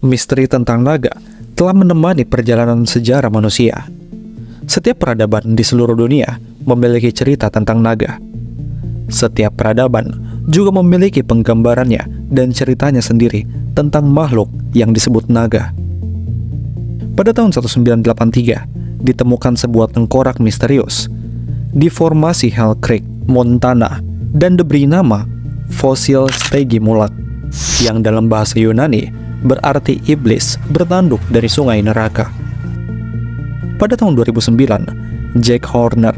misteri tentang naga telah menemani perjalanan sejarah manusia. Setiap peradaban di seluruh dunia memiliki cerita tentang naga. Setiap peradaban juga memiliki penggambarannya dan ceritanya sendiri tentang makhluk yang disebut naga. Pada tahun 1983, ditemukan sebuah tengkorak misterius di formasi Hell Creek, Montana, dan diberi nama fosil Stygimoloch, yang dalam bahasa Yunani berarti iblis bertanduk dari sungai neraka. Pada tahun 2009, Jack Horner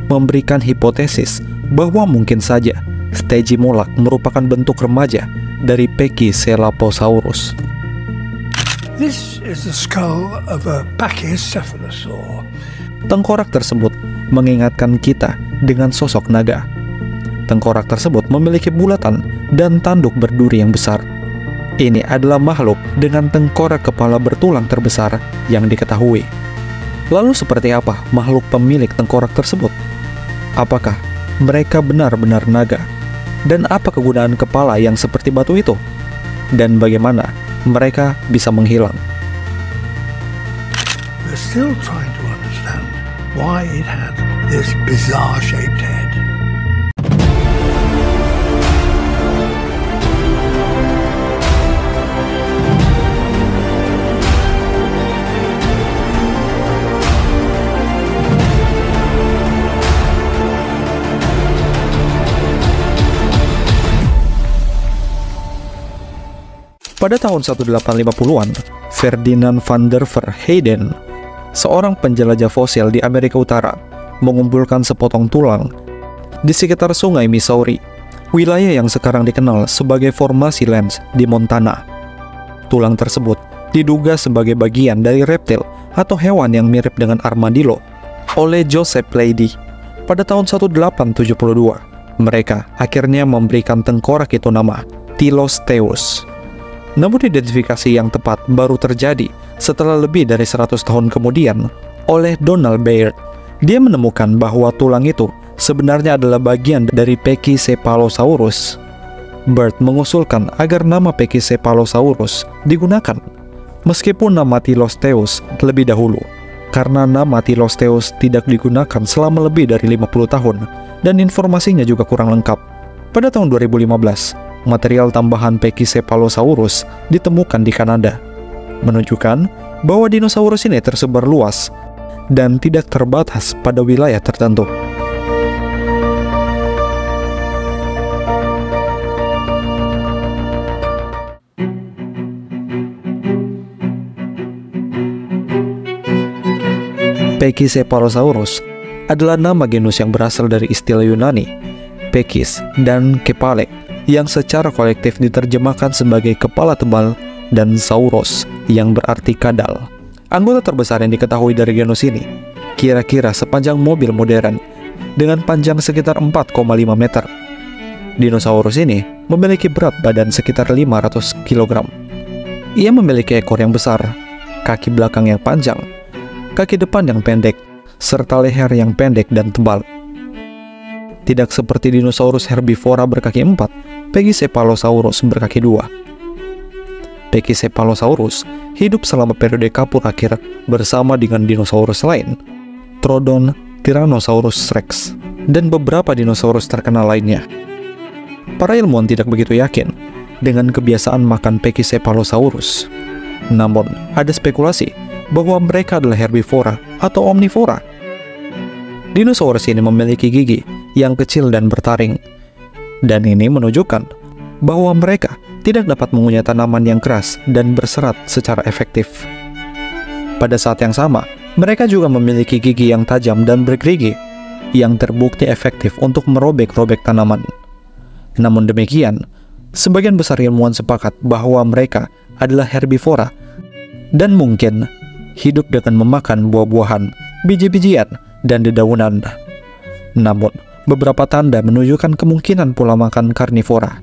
memberikan hipotesis bahwa mungkin saja Stygimoloch merupakan bentuk remaja dari Pachycephalosaurus. This is the skull of a Pachycephalosaur. Tengkorak tersebut mengingatkan kita dengan sosok naga. Tengkorak tersebut memiliki bulatan dan tanduk berduri yang besar. Ini adalah makhluk dengan tengkorak kepala bertulang terbesar yang diketahui. Lalu seperti apa makhluk pemilik tengkorak tersebut? Apakah mereka benar-benar naga? Dan apa kegunaan kepala yang seperti batu itu? Dan bagaimana mereka bisa menghilang? We're still trying to understand why it had this bizarre-shaped head. Pada tahun 1850-an, Ferdinand van der Verheyden, seorang penjelajah fosil di Amerika Utara, mengumpulkan sepotong tulang di sekitar sungai Missouri, wilayah yang sekarang dikenal sebagai formasi Lens di Montana. Tulang tersebut diduga sebagai bagian dari reptil atau hewan yang mirip dengan armadillo oleh Joseph Leidy. Pada tahun 1872, mereka akhirnya memberikan tengkorak itu nama Tylosteus. Namun identifikasi yang tepat baru terjadi setelah lebih dari 100 tahun kemudian oleh Donald Baird. Dia menemukan bahwa tulang itu sebenarnya adalah bagian dari Pachycephalosaurus. Baird mengusulkan agar nama Pachycephalosaurus digunakan, meskipun nama Tylosteus lebih dahulu, karena nama Tylosteus tidak digunakan selama lebih dari 50 tahun dan informasinya juga kurang lengkap. Pada tahun 2015, material tambahan Pachycephalosaurus ditemukan di Kanada, menunjukkan bahwa dinosaurus ini tersebar luas dan tidak terbatas pada wilayah tertentu. Pachycephalosaurus adalah nama genus yang berasal dari istilah Yunani Pekis dan Kepale, yang secara kolektif diterjemahkan sebagai kepala tebal, dan sauros yang berarti kadal. Anggota terbesar yang diketahui dari genus ini kira-kira sepanjang mobil modern dengan panjang sekitar 4,5 meter. Dinosaurus ini memiliki berat badan sekitar 500 kg. Ia memiliki ekor yang besar, kaki belakang yang panjang, kaki depan yang pendek, serta leher yang pendek dan tebal. Tidak seperti dinosaurus herbivora berkaki 4, Pachycephalosaurus berkaki 2. Pachycephalosaurus hidup selama periode Kapur akhir bersama dengan dinosaurus lain, Trodon, Tyrannosaurus rex, dan beberapa dinosaurus terkenal lainnya. Para ilmuwan tidak begitu yakin dengan kebiasaan makan Pachycephalosaurus. Namun, ada spekulasi bahwa mereka adalah herbivora atau omnivora. Dinosaurus ini memiliki gigi yang kecil dan bertaring, dan ini menunjukkan bahwa mereka tidak dapat mengunyah tanaman yang keras dan berserat secara efektif. Pada saat yang sama, mereka juga memiliki gigi yang tajam dan bergerigi yang terbukti efektif untuk merobek-robek tanaman. Namun demikian, sebagian besar ilmuwan sepakat bahwa mereka adalah herbivora dan mungkin hidup dengan memakan buah-buahan, biji-bijian, dan dedaunan. Namun, beberapa tanda menunjukkan kemungkinan pula makan karnivora.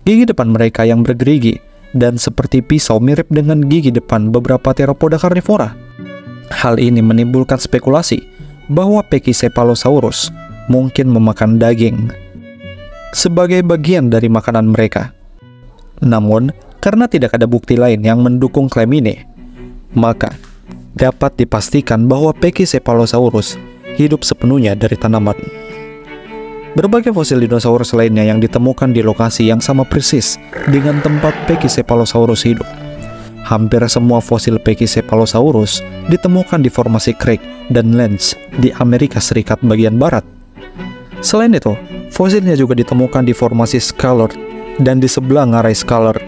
Gigi depan mereka yang bergerigi dan seperti pisau mirip dengan gigi depan beberapa teropoda karnivora. Hal ini menimbulkan spekulasi bahwa Pachycephalosaurus mungkin memakan daging sebagai bagian dari makanan mereka. Namun, Karena tidak ada bukti lain yang mendukung klaim ini, maka dapat dipastikan bahwa Pachycephalosaurus hidup sepenuhnya dari tanaman. Berbagai fosil dinosaurus lainnya yang ditemukan di lokasi yang sama persis dengan tempat Pachycephalosaurus hidup. Hampir semua fosil Pachycephalosaurus ditemukan di formasi Craig dan Lenz di Amerika Serikat bagian barat. Selain itu, fosilnya juga ditemukan di formasi Scalar dan di sebelah ngarai Scalar.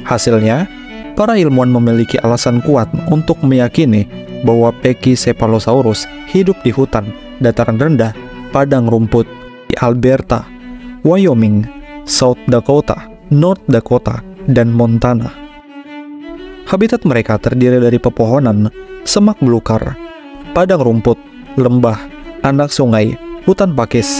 Hasilnya, para ilmuwan memiliki alasan kuat untuk meyakini bahwa Pachycephalosaurus hidup di hutan, dataran rendah, padang rumput di Alberta, Wyoming, South Dakota, North Dakota, dan Montana. Habitat mereka terdiri dari pepohonan, semak belukar, padang rumput, lembah, anak sungai, hutan pakis.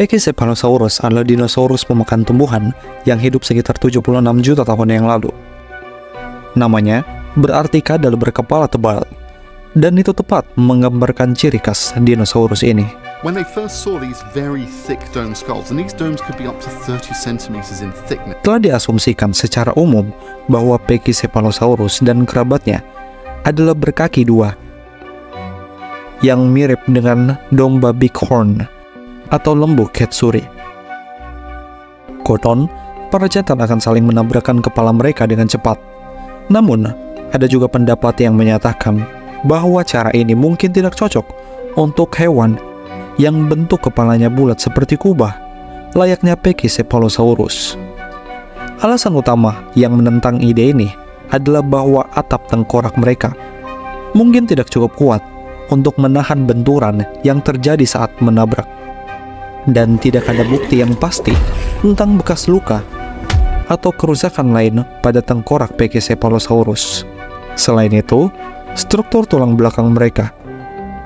Pachycephalosaurus adalah dinosaurus pemakan tumbuhan yang hidup sekitar 76 juta tahun yang lalu. Namanya berarti kadal berkepala tebal, dan itu tepat menggambarkan ciri khas dinosaurus ini. When they first saw these very thick dome skulls, and these domes could be up to 30 centimeters in thickness. Telah diasumsikan secara umum bahwa Pachycephalosaurus dan kerabatnya adalah berkaki dua yang mirip dengan domba bighorn atau lembu Katsuri. Konon, para jantan akan saling menabrakkan kepala mereka dengan cepat. Namun, ada juga pendapat yang menyatakan bahwa cara ini mungkin tidak cocok untuk hewan yang bentuk kepalanya bulat seperti kubah, layaknya Pachycephalosaurus. Alasan utama yang menentang ide ini adalah bahwa atap tengkorak mereka mungkin tidak cukup kuat untuk menahan benturan yang terjadi saat menabrak. Dan tidak ada bukti yang pasti tentang bekas luka atau kerusakan lain pada tengkorak Pachycephalosaurus. Selain itu, struktur tulang belakang mereka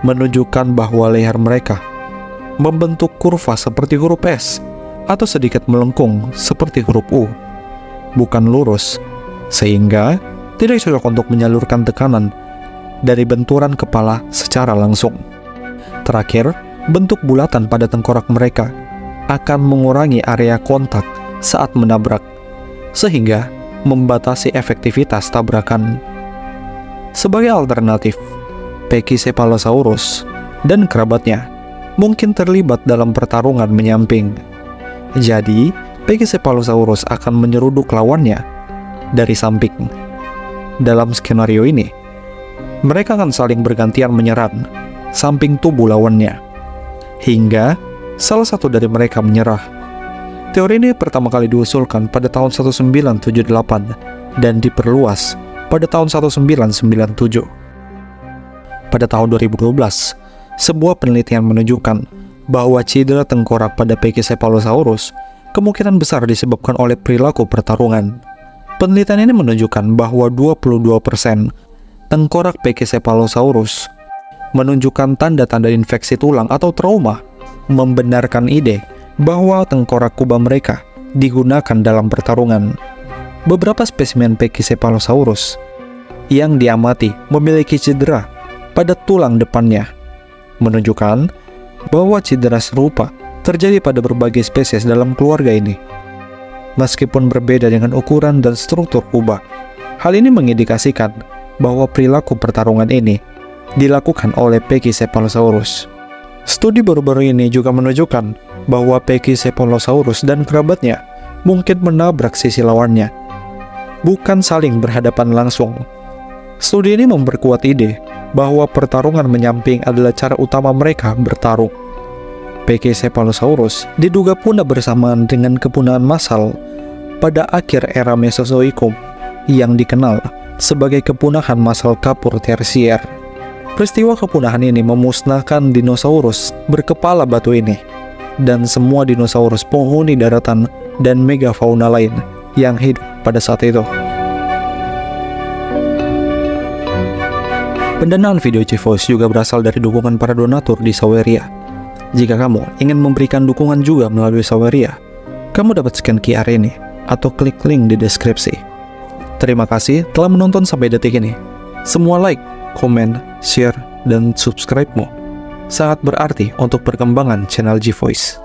menunjukkan bahwa leher mereka membentuk kurva seperti huruf S atau sedikit melengkung seperti huruf U, bukan lurus, sehingga tidak cocok untuk menyalurkan tekanan dari benturan kepala secara langsung. Terakhir, bentuk bulatan pada tengkorak mereka akan mengurangi area kontak saat menabrak, sehingga membatasi efektivitas tabrakan. Sebagai alternatif, Pachycephalosaurus dan kerabatnya mungkin terlibat dalam pertarungan menyamping. Jadi, Pachycephalosaurus akan menyeruduk lawannya dari samping. Dalam skenario ini, mereka akan saling bergantian menyerang samping tubuh lawannya, hingga salah satu dari mereka menyerah. Teori ini pertama kali diusulkan pada tahun 1978 dan diperluas pada tahun 1997. Pada tahun 2012, sebuah penelitian menunjukkan bahwa cedera tengkorak pada Pachycephalosaurus kemungkinan besar disebabkan oleh perilaku pertarungan. Penelitian ini menunjukkan bahwa 22% tengkorak Pachycephalosaurus menunjukkan tanda-tanda infeksi tulang atau trauma, membenarkan ide bahwa tengkorak kubah mereka digunakan dalam pertarungan. Beberapa spesimen Pachycephalosaurus yang diamati memiliki cedera pada tulang depannya, menunjukkan bahwa cedera serupa terjadi pada berbagai spesies dalam keluarga ini. Meskipun berbeda dengan ukuran dan struktur kubah, hal ini mengindikasikan bahwa perilaku pertarungan ini dilakukan oleh Pachycephalosaurus. Studi baru-baru ini juga menunjukkan bahwa Pachycephalosaurus dan kerabatnya mungkin menabrak sisi lawannya, bukan saling berhadapan langsung. Studi ini memperkuat ide bahwa pertarungan menyamping adalah cara utama mereka bertarung. Pachycephalosaurus diduga punah bersamaan dengan kepunahan massal pada akhir era Mesozoikum yang dikenal sebagai kepunahan massal kapur tersier. Peristiwa kepunahan ini memusnahkan dinosaurus berkepala batu ini dan semua dinosaurus penghuni daratan dan megafauna lain yang hidup pada saat itu. Pendanaan video Civoice juga berasal dari dukungan para donatur di Saweria. Jika kamu ingin memberikan dukungan juga melalui Saweria, kamu dapat scan QR ini atau klik link di deskripsi. Terima kasih telah menonton sampai detik ini. Semua like, komen, share, dan subscribe-mu sangat berarti untuk perkembangan channel G-Voice.